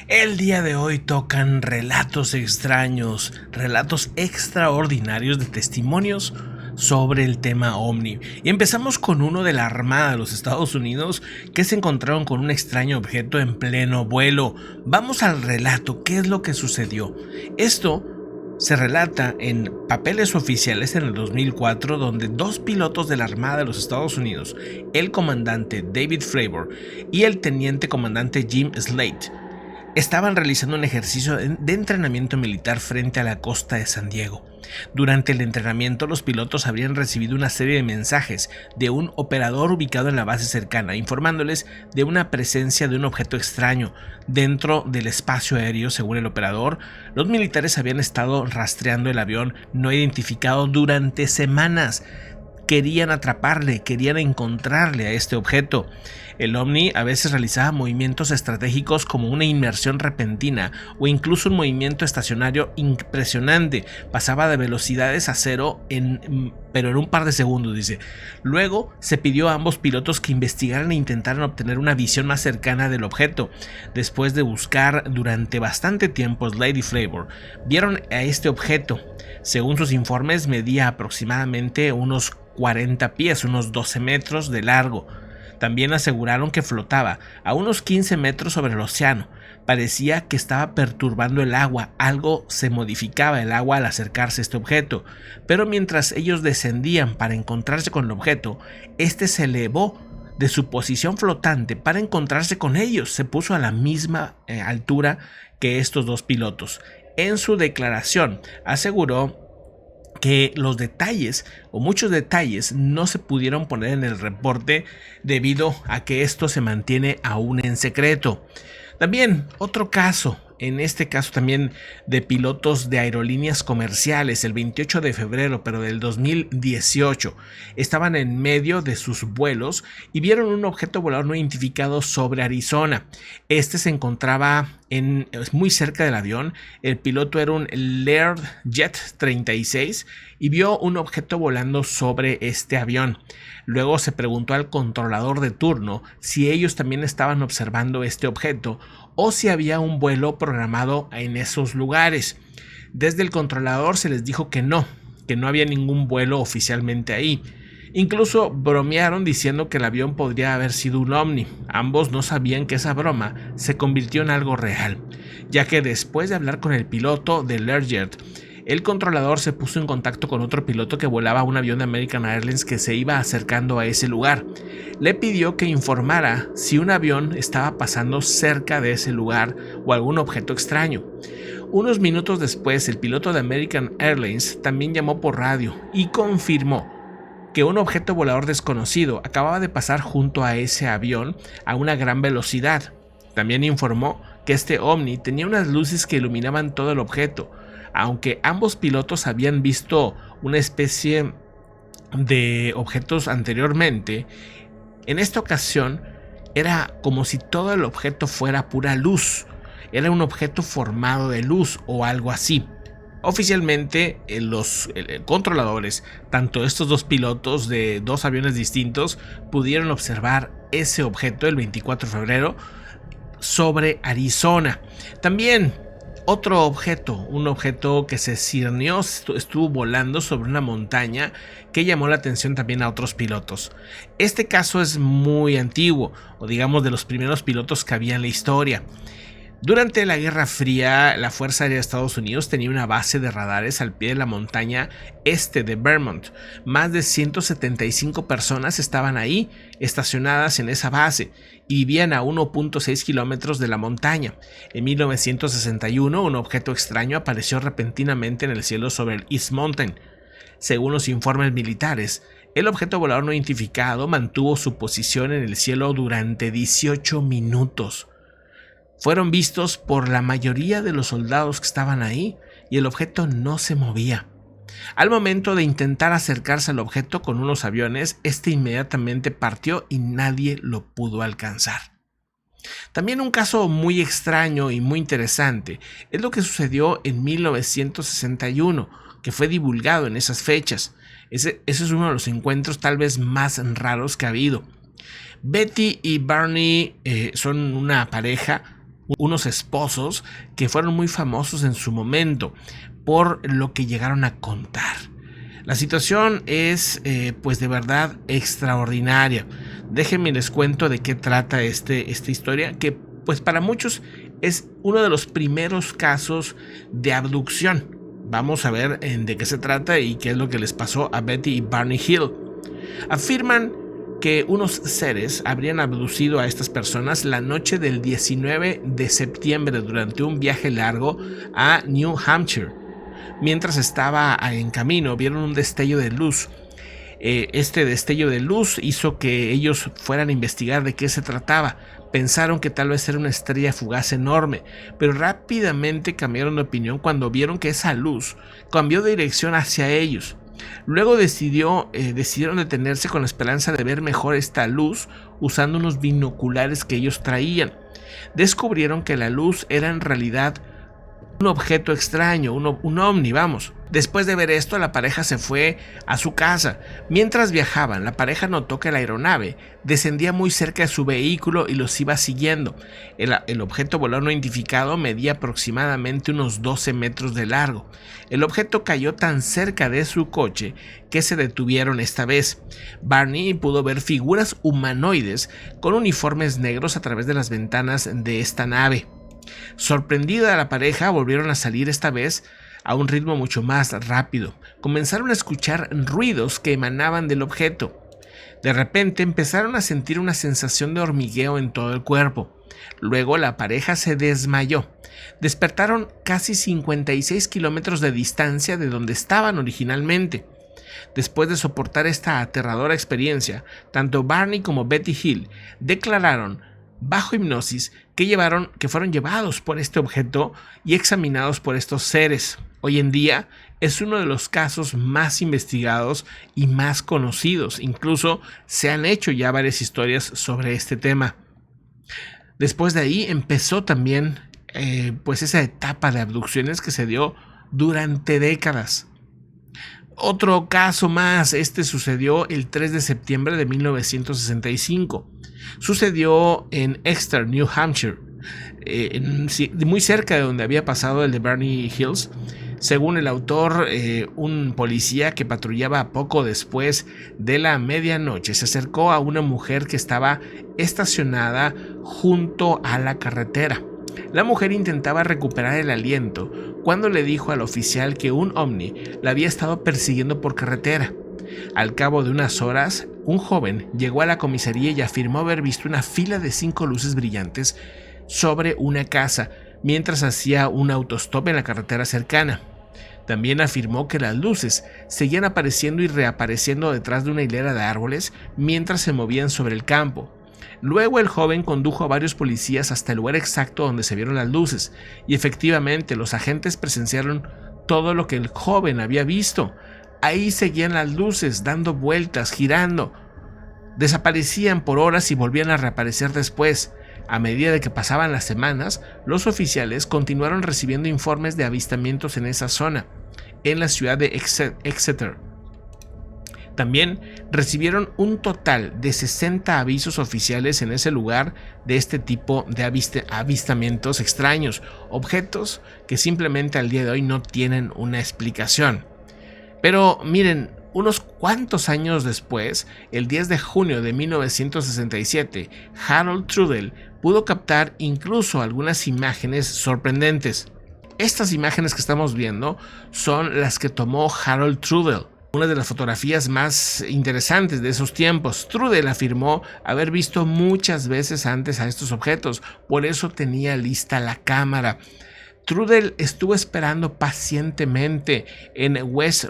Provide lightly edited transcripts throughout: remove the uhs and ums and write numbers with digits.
El día de hoy tocan relatos extraños, relatos extraordinarios de testimonios sobre el tema OVNI. Y empezamos con uno de la Armada de los Estados Unidos que se encontraron con un extraño objeto en pleno vuelo. Vamos al relato, ¿qué es lo que sucedió? Esto se relata en papeles oficiales en el 2004, donde dos pilotos de la Armada de los Estados Unidos, el comandante David Fravor y el teniente comandante Jim Slate, estaban realizando un ejercicio de entrenamiento militar frente a la costa de San Diego. Durante el entrenamiento, los pilotos habrían recibido una serie de mensajes de un operador ubicado en la base cercana, informándoles de una presencia de un objeto extraño dentro del espacio aéreo. Según el operador, los militares habían estado rastreando el avión no identificado durante semanas. Querían atraparle, querían encontrarle a este objeto. El OVNI a veces realizaba movimientos estratégicos como una inmersión repentina o incluso un movimiento estacionario impresionante. Pasaba de velocidades a cero pero en un par de segundos, dice. Luego se pidió a ambos pilotos que investigaran e intentaran obtener una visión más cercana del objeto. Después de buscar durante bastante tiempo, Slade y Flavor vieron a este objeto. Según sus informes, medía aproximadamente unos 40 pies, unos 12 metros de largo. También aseguraron que flotaba a unos 15 metros sobre el océano. Parecía que estaba perturbando el agua, algo se modificaba el agua al acercarse a este objeto, pero mientras ellos descendían para encontrarse con el objeto, este se elevó de su posición flotante para encontrarse con ellos. Se puso a la misma altura que estos dos pilotos. En su declaración aseguró que los detalles o muchos detalles no se pudieron poner en el reporte debido a que esto se mantiene aún en secreto. También otro caso, en este caso también de pilotos de aerolíneas comerciales, el 28 de febrero pero del 2018, estaban en medio de sus vuelos y vieron un objeto volador no identificado sobre Arizona. Este se encontraba muy cerca del avión. El piloto era un Learjet 36 y vio un objeto volando sobre este avión. Luego se preguntó al controlador de turno si ellos también estaban observando este objeto o si había un vuelo programado en esos lugares. Desde el controlador se les dijo que no había ningún vuelo oficialmente ahí. Incluso bromearon diciendo que el avión podría haber sido un ovni. Ambos no sabían que esa broma se convirtió en algo real, ya que después de hablar con el piloto de Learjet, el controlador se puso en contacto con otro piloto que volaba un avión de American Airlines que se iba acercando a ese lugar. Le pidió que informara si un avión estaba pasando cerca de ese lugar o algún objeto extraño. Unos minutos después, el piloto de American Airlines también llamó por radio y confirmó que un objeto volador desconocido acababa de pasar junto a ese avión a una gran velocidad. También informó que este ovni tenía unas luces que iluminaban todo el objeto. Aunque ambos pilotos habían visto una especie de objetos anteriormente, en esta ocasión era como si todo el objeto fuera pura luz. Era un objeto formado de luz o algo así. Oficialmente, los controladores, tanto estos dos pilotos de dos aviones distintos, pudieron observar ese objeto el 24 de febrero sobre Arizona. También otro objeto, un objeto que se cirnió, estuvo volando sobre una montaña que llamó la atención también a otros pilotos. Este caso es muy antiguo, o digamos de los primeros pilotos que había en la historia. Durante la Guerra Fría, la Fuerza Aérea de Estados Unidos tenía una base de radares al pie de la montaña este de Vermont. Más de 175 personas estaban ahí, estacionadas en esa base, y vivían a 1.6 kilómetros de la montaña. En 1961, un objeto extraño apareció repentinamente en el cielo sobre el East Mountain. Según los informes militares, el objeto volador no identificado mantuvo su posición en el cielo durante 18 minutos. Fueron vistos por la mayoría de los soldados que estaban ahí y el objeto no se movía. Al momento de intentar acercarse al objeto con unos aviones, este inmediatamente partió y nadie lo pudo alcanzar. También un caso muy extraño y muy interesante es lo que sucedió en 1961, que fue divulgado en esas fechas. Ese es uno de los encuentros tal vez más raros que ha habido. Betty y Barney son una pareja unos esposos que fueron muy famosos en su momento por lo que llegaron a contar. La situación es pues de verdad extraordinaria. Déjenme les cuento de qué trata esta historia, que pues para muchos es uno de los primeros casos de abducción. Vamos a ver de qué se trata y qué es lo que les pasó a Betty y Barney Hill. Afirman que unos seres habrían abducido a estas personas la noche del 19 de septiembre durante un viaje largo a New Hampshire. Mientras estaba en camino, vieron un destello de luz. Este destello de luz hizo que ellos fueran a investigar de qué se trataba. Pensaron que tal vez era una estrella fugaz enorme, pero rápidamente cambiaron de opinión cuando vieron que esa luz cambió de dirección hacia ellos. Luego decidieron detenerse con la esperanza de ver mejor esta luz usando unos binoculares que ellos traían. Descubrieron que la luz era en realidad un objeto extraño, un ovni, vamos. Después de ver esto, la pareja se fue a su casa. Mientras viajaban, la pareja notó que la aeronave descendía muy cerca de su vehículo y los iba siguiendo. El objeto volador no identificado medía aproximadamente unos 12 metros de largo. El objeto cayó tan cerca de su coche que se detuvieron esta vez. Barney pudo ver figuras humanoides con uniformes negros a través de las ventanas de esta nave. Sorprendida la pareja, volvieron a salir esta vez a un ritmo mucho más rápido. Comenzaron a escuchar ruidos que emanaban del objeto. De repente empezaron a sentir una sensación de hormigueo en todo el cuerpo. Luego la pareja se desmayó. Despertaron casi 56 kilómetros de distancia de donde estaban originalmente. Después de soportar esta aterradora experiencia, tanto Barney como Betty Hill declararon bajo hipnosis que fueron llevados por este objeto y examinados por estos seres. Hoy en día es uno de los casos más investigados y más conocidos. Incluso se han hecho ya varias historias sobre este tema. Después de ahí empezó también pues esa etapa de abducciones que se dio durante décadas. Otro caso más, sucedió el 3 de septiembre de 1965. Sucedió en Exeter, New Hampshire, muy cerca de donde había pasado el de Barney Hills. Según el autor, un policía que patrullaba poco después de la medianoche se acercó a una mujer que estaba estacionada junto a la carretera. La mujer intentaba recuperar el aliento cuando le dijo al oficial que un ovni la había estado persiguiendo por carretera. Al cabo de unas horas, un joven llegó a la comisaría y afirmó haber visto una fila de 5 luces brillantes sobre una casa mientras hacía un autostop en la carretera cercana. También afirmó que las luces seguían apareciendo y reapareciendo detrás de una hilera de árboles mientras se movían sobre el campo. Luego el joven condujo a varios policías hasta el lugar exacto donde se vieron las luces, y efectivamente los agentes presenciaron todo lo que el joven había visto. Ahí seguían las luces, dando vueltas, girando. Desaparecían por horas y volvían a reaparecer después. A medida de que pasaban las semanas, los oficiales continuaron recibiendo informes de avistamientos en esa zona, en la ciudad de Exeter. También recibieron un total de 60 avisos oficiales en ese lugar de este tipo de avistamientos extraños, objetos que simplemente al día de hoy no tienen una explicación. Pero miren, unos cuantos años después, el 10 de junio de 1967, Harold Trudell pudo captar incluso algunas imágenes sorprendentes. Estas imágenes que estamos viendo son las que tomó Harold Trudell, una de las fotografías más interesantes de esos tiempos. Trudell afirmó haber visto muchas veces antes a estos objetos, por eso tenía lista la cámara. Trudell estuvo esperando pacientemente en West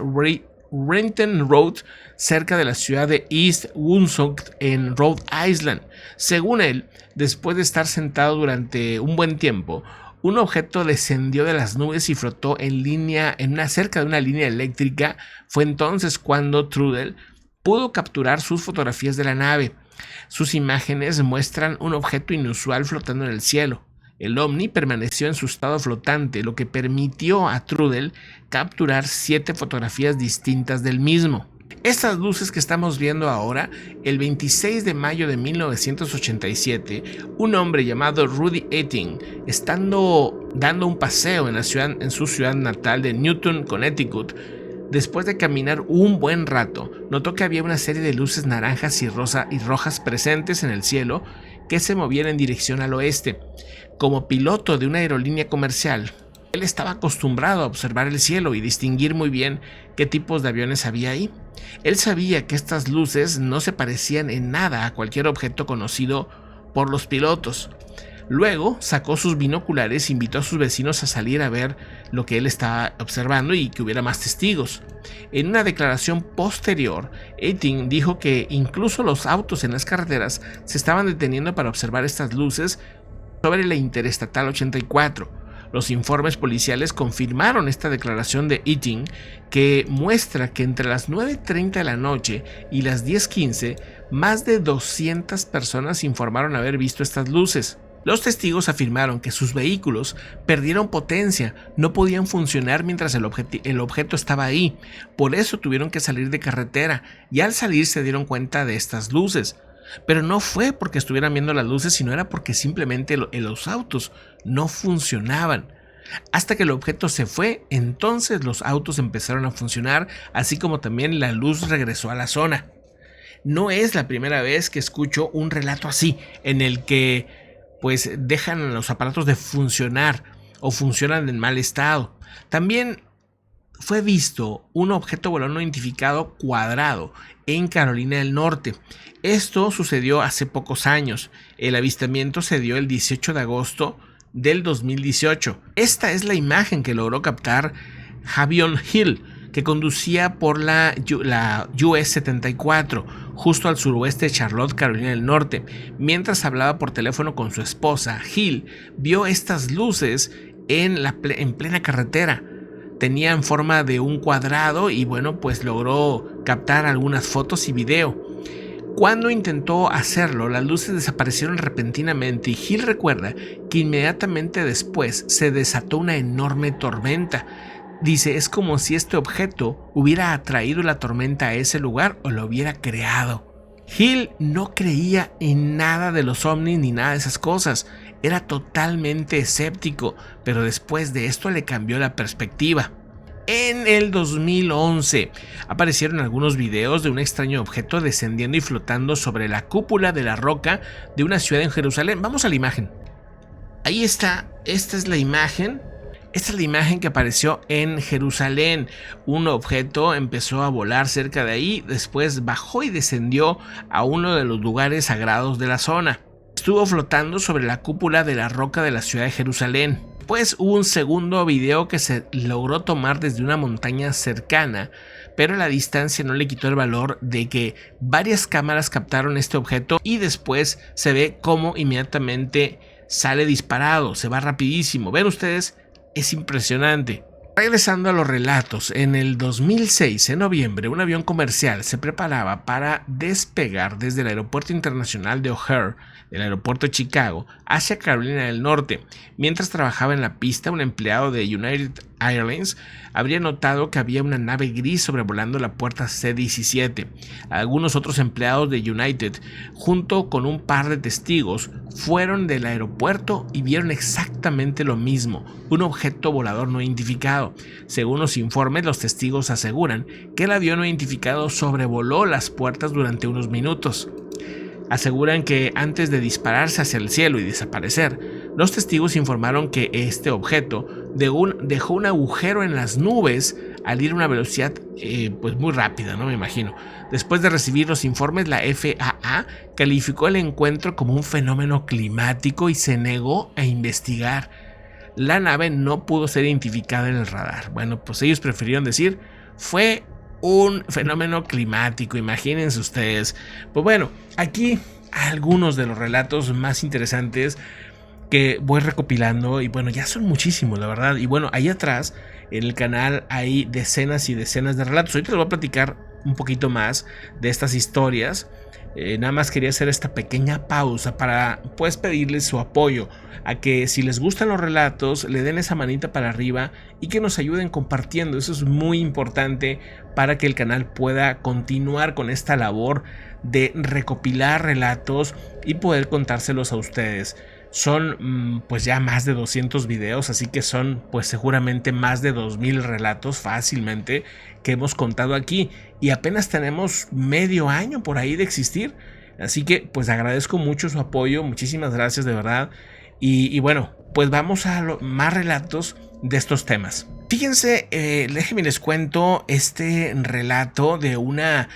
Renton Road, cerca de la ciudad de East Woonsocket en Rhode Island. Según él, después de estar sentado durante un buen tiempo, un objeto descendió de las nubes y flotó cerca de una línea eléctrica. Fue entonces cuando Trudell pudo capturar sus fotografías de la nave. Sus imágenes muestran un objeto inusual flotando en el cielo. El ovni permaneció en su estado flotante, lo que permitió a Trudell capturar 7 fotografías distintas del mismo. Estas luces que estamos viendo ahora, el 26 de mayo de 1987, un hombre llamado Rudy Etting, estando dando un paseo en su ciudad natal de Newton, Connecticut, después de caminar un buen rato, notó que había una serie de luces naranjas y rojas presentes en el cielo que se movían en dirección al oeste. Como piloto de una aerolínea comercial, él estaba acostumbrado a observar el cielo y distinguir muy bien qué tipos de aviones había ahí. Él sabía que estas luces no se parecían en nada a cualquier objeto conocido por los pilotos. Luego sacó sus binoculares e invitó a sus vecinos a salir a ver lo que él estaba observando y que hubiera más testigos. En una declaración posterior, Etting dijo que incluso los autos en las carreteras se estaban deteniendo para observar estas luces sobre la Interestatal 84. Los informes policiales confirmaron esta declaración de Etting, que muestra que entre las 9:30 de la noche y las 10:15, más de 200 personas informaron haber visto estas luces. Los testigos afirmaron que sus vehículos perdieron potencia, no podían funcionar mientras el objeto estaba ahí, por eso tuvieron que salir de carretera y al salir se dieron cuenta de estas luces. Pero no fue porque estuvieran viendo las luces, sino era porque simplemente los autos no funcionaban. Hasta que el objeto se fue, entonces los autos empezaron a funcionar, así como también la luz regresó a la zona. No es la primera vez que escucho un relato así, en el que pues dejan los aparatos de funcionar o funcionan en mal estado. También fue visto un objeto volador no identificado cuadrado en Carolina del Norte. Esto sucedió hace pocos años. El avistamiento se dio el 18 de agosto del 2018. Esta es la imagen que logró captar Javion Hill, que conducía por la US 74, justo al suroeste de Charlotte, Carolina del Norte. Mientras hablaba por teléfono con su esposa, Hill vio estas luces en plena carretera. Tenían forma de un cuadrado y bueno, pues logró captar algunas fotos y video. Cuando intentó hacerlo, las luces desaparecieron repentinamente y Hill recuerda que inmediatamente después se desató una enorme tormenta. Dice, es como si este objeto hubiera atraído la tormenta a ese lugar o lo hubiera creado. Hill no creía en nada de los ovnis ni nada de esas cosas. Era totalmente escéptico, pero después de esto le cambió la perspectiva. En el 2011 aparecieron algunos videos de un extraño objeto descendiendo y flotando sobre la cúpula de la roca de una ciudad en Jerusalén. Vamos a la imagen. Ahí está, esta es la imagen. Esta es la imagen que apareció en Jerusalén. Un objeto empezó a volar cerca de ahí, después bajó y descendió a uno de los lugares sagrados de la zona. Estuvo flotando sobre la cúpula de la roca de la ciudad de Jerusalén. Pues hubo un segundo video que se logró tomar desde una montaña cercana, pero la distancia no le quitó el valor de que varias cámaras captaron este objeto y después se ve cómo inmediatamente sale disparado, se va rapidísimo. Ven ustedes, es impresionante. Regresando a los relatos, en el 2006, en noviembre, un avión comercial se preparaba para despegar desde el Aeropuerto Internacional de O'Hare, del aeropuerto de Chicago, hacia Carolina del Norte. Mientras trabajaba en la pista, un empleado de United Airlines habría notado que había una nave gris sobrevolando la puerta C-17. Algunos otros empleados de United, junto con un par de testigos, fueron del aeropuerto y vieron exactamente lo mismo, un objeto volador no identificado. Según los informes, los testigos aseguran que el avión no identificado sobrevoló las puertas durante unos minutos. Aseguran que antes de dispararse hacia el cielo y desaparecer, los testigos informaron que este objeto dejó un agujero en las nubes al ir a una velocidad pues muy rápida, ¿no? Me imagino. Después de recibir los informes, la FAA calificó el encuentro como un fenómeno climático y se negó a investigar. La nave no pudo ser identificada en el radar. Bueno, pues ellos prefirieron decir fue un fenómeno climático, imagínense ustedes. Pues bueno, aquí algunos de los relatos más interesantes que voy recopilando y bueno, ya son muchísimos, la verdad. Y bueno, ahí atrás en el canal hay decenas y decenas de relatos. Ahorita les voy a platicar un poquito más de estas historias, Nada más quería hacer esta pequeña pausa para pues pedirles su apoyo, a que si les gustan los relatos le den esa manita para arriba y que nos ayuden compartiendo. Eso es muy importante para que el canal pueda continuar con esta labor de recopilar relatos y poder contárselos a ustedes. Son pues ya más de 200 videos, así que son pues seguramente más de 2000 relatos fácilmente que hemos contado aquí, y apenas tenemos medio año por ahí de existir. Así que pues agradezco mucho su apoyo, muchísimas gracias de verdad. Y bueno, pues vamos a más relatos de estos temas. Fíjense, déjenme les cuento este relato de una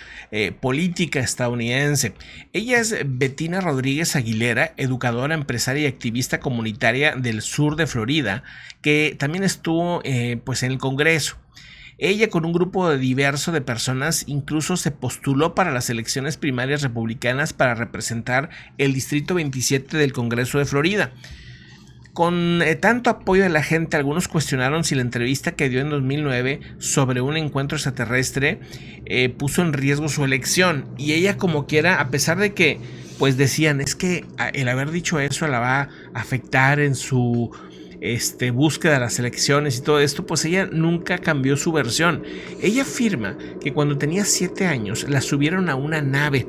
política estadounidense. Ella es Bettina Rodríguez Aguilera, educadora, empresaria y activista comunitaria del sur de Florida, que también estuvo pues en el Congreso. Ella, con un grupo diverso de personas, incluso se postuló para las elecciones primarias republicanas para representar el Distrito 27 del Congreso de Florida. Con tanto apoyo de la gente, algunos cuestionaron si la entrevista que dio en 2009 sobre un encuentro extraterrestre puso en riesgo su elección. Y ella, como quiera, a pesar de que pues decían, es que el haber dicho eso la va a afectar en su búsqueda de las elecciones y todo esto, pues ella nunca cambió su versión. Ella afirma que cuando tenía 7 años la subieron a una nave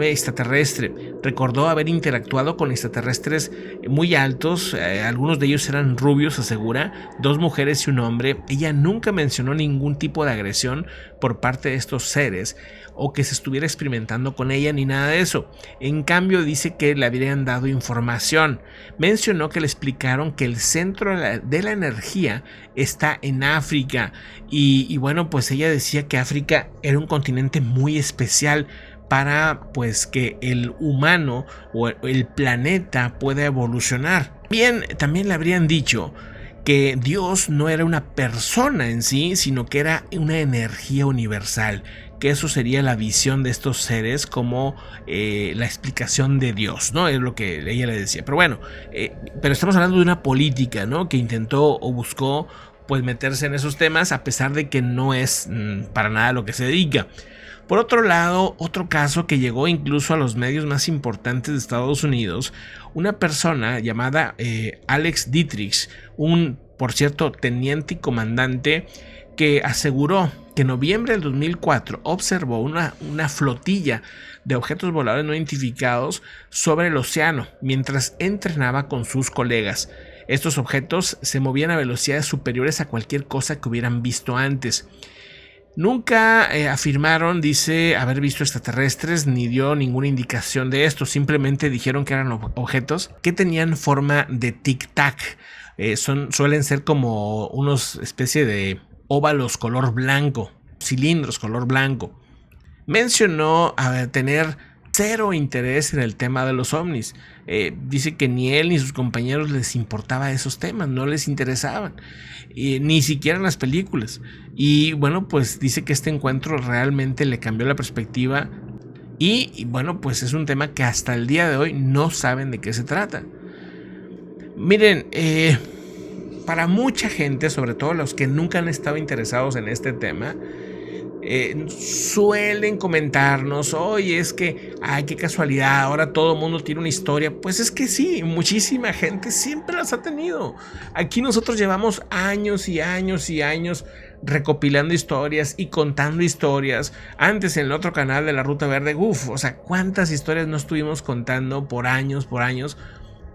extraterrestre. Recordó haber interactuado con extraterrestres muy altos, algunos de ellos eran rubios, asegura, 2 mujeres y un hombre. Ella nunca mencionó ningún tipo de agresión por parte de estos seres o que se estuviera experimentando con ella ni nada de eso. En cambio, dice que le habrían dado información. Mencionó que le explicaron que el centro de la energía está en África y bueno, pues ella decía que África era un continente muy especial para pues que el humano o el planeta pueda evolucionar. Bien, también le habrían dicho que Dios no era una persona en sí, sino que era una energía universal, que eso sería la visión de estos seres como la explicación de Dios, ¿no? Es lo que ella le decía. Pero bueno, pero estamos hablando de una política, ¿no? Que intentó o buscó pues meterse en esos temas, a pesar de que no es para nada lo que se dedica. Por otro lado, otro caso que llegó incluso a los medios más importantes de Estados Unidos, una persona llamada Alex Dietrich, un, por cierto, teniente y comandante, que aseguró que en noviembre del 2004 observó una flotilla de objetos voladores no identificados sobre el océano mientras entrenaba con sus colegas. Estos objetos se movían a velocidades superiores a cualquier cosa que hubieran visto antes. Nunca afirmaron, dice, haber visto extraterrestres ni dio ninguna indicación de esto. Simplemente dijeron que eran objetos que tenían forma de tic-tac. Suelen ser como unos especie de óvalos color blanco, cilindros color blanco. Mencionó tener cero interés en el tema de los ovnis. Dice que ni él ni sus compañeros les importaba esos temas, no les interesaban, ni siquiera en las películas. Y bueno, pues dice que este encuentro realmente le cambió la perspectiva y bueno, pues es un tema que hasta el día de hoy no saben de qué se trata. Miren, para mucha gente, sobre todo los que nunca han estado interesados en este tema, suelen comentarnos, oye, es que, ay, qué casualidad, ahora todo el mundo tiene una historia. Pues es que sí, muchísima gente siempre las ha tenido. Aquí nosotros llevamos años y años y años recopilando historias y contando historias. Antes en el otro canal de La Ruta Verde, o sea, cuántas historias no estuvimos contando por años,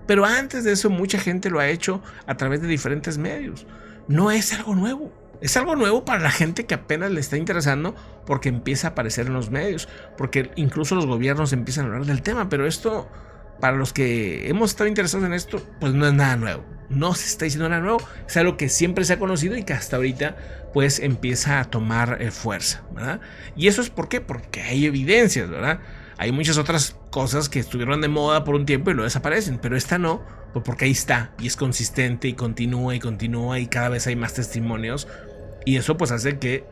pero antes de eso mucha gente lo ha hecho a través de diferentes medios. No es algo nuevo. Es algo nuevo para la gente que apenas le está interesando porque empieza a aparecer en los medios, porque incluso los gobiernos empiezan a hablar del tema, pero esto, para los que hemos estado interesados en esto, pues no es nada nuevo. No se está diciendo nada nuevo, es algo que siempre se ha conocido y que hasta ahorita pues empieza a tomar fuerza, ¿verdad? Y eso es ¿por qué? Porque hay evidencias, ¿verdad? Hay muchas otras cosas que estuvieron de moda por un tiempo y luego desaparecen, pero esta no, pues porque ahí está y es consistente y continúa y cada vez hay más testimonios, y eso pues hace que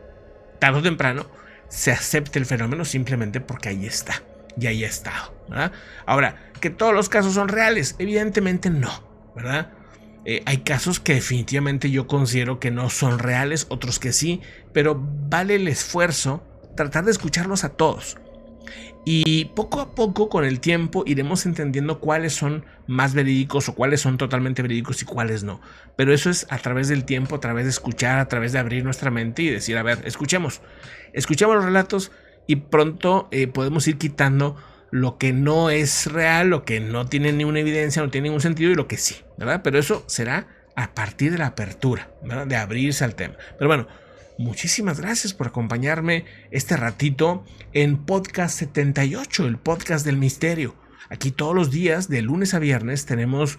tarde o temprano se acepte el fenómeno simplemente porque ahí está y ahí ha estado, ¿verdad? Ahora, ¿que todos los casos son reales? Evidentemente no, ¿verdad? Hay casos que definitivamente yo considero que no son reales, otros que sí, pero vale el esfuerzo tratar de escucharlos a todos. Y poco a poco, con el tiempo, iremos entendiendo cuáles son más verídicos o cuáles son totalmente verídicos y cuáles no. Pero eso es a través del tiempo, a través de escuchar, a través de abrir nuestra mente y decir, a ver, escuchemos los relatos y pronto podemos ir quitando lo que no es real, lo que no tiene ninguna evidencia, no tiene ningún sentido y lo que sí, ¿verdad? Pero eso será a partir de la apertura, ¿verdad? De abrirse al tema. Pero bueno, muchísimas gracias por acompañarme este ratito en Podcast 78, el podcast del misterio. Aquí todos los días, de lunes a viernes, tenemos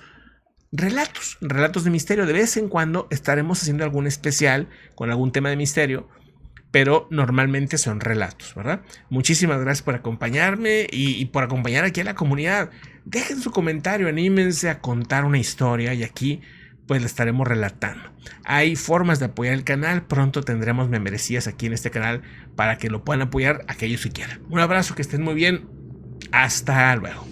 relatos de misterio. De vez en cuando estaremos haciendo algún especial con algún tema de misterio, pero normalmente son relatos, ¿verdad? Muchísimas gracias por acompañarme y por acompañar aquí a la comunidad. Dejen su comentario, anímense a contar una historia y aquí pues la estaremos relatando. Hay formas de apoyar el canal, pronto tendremos membresías aquí en este canal para que lo puedan apoyar aquellos que quieran. Un abrazo, que estén muy bien, hasta luego.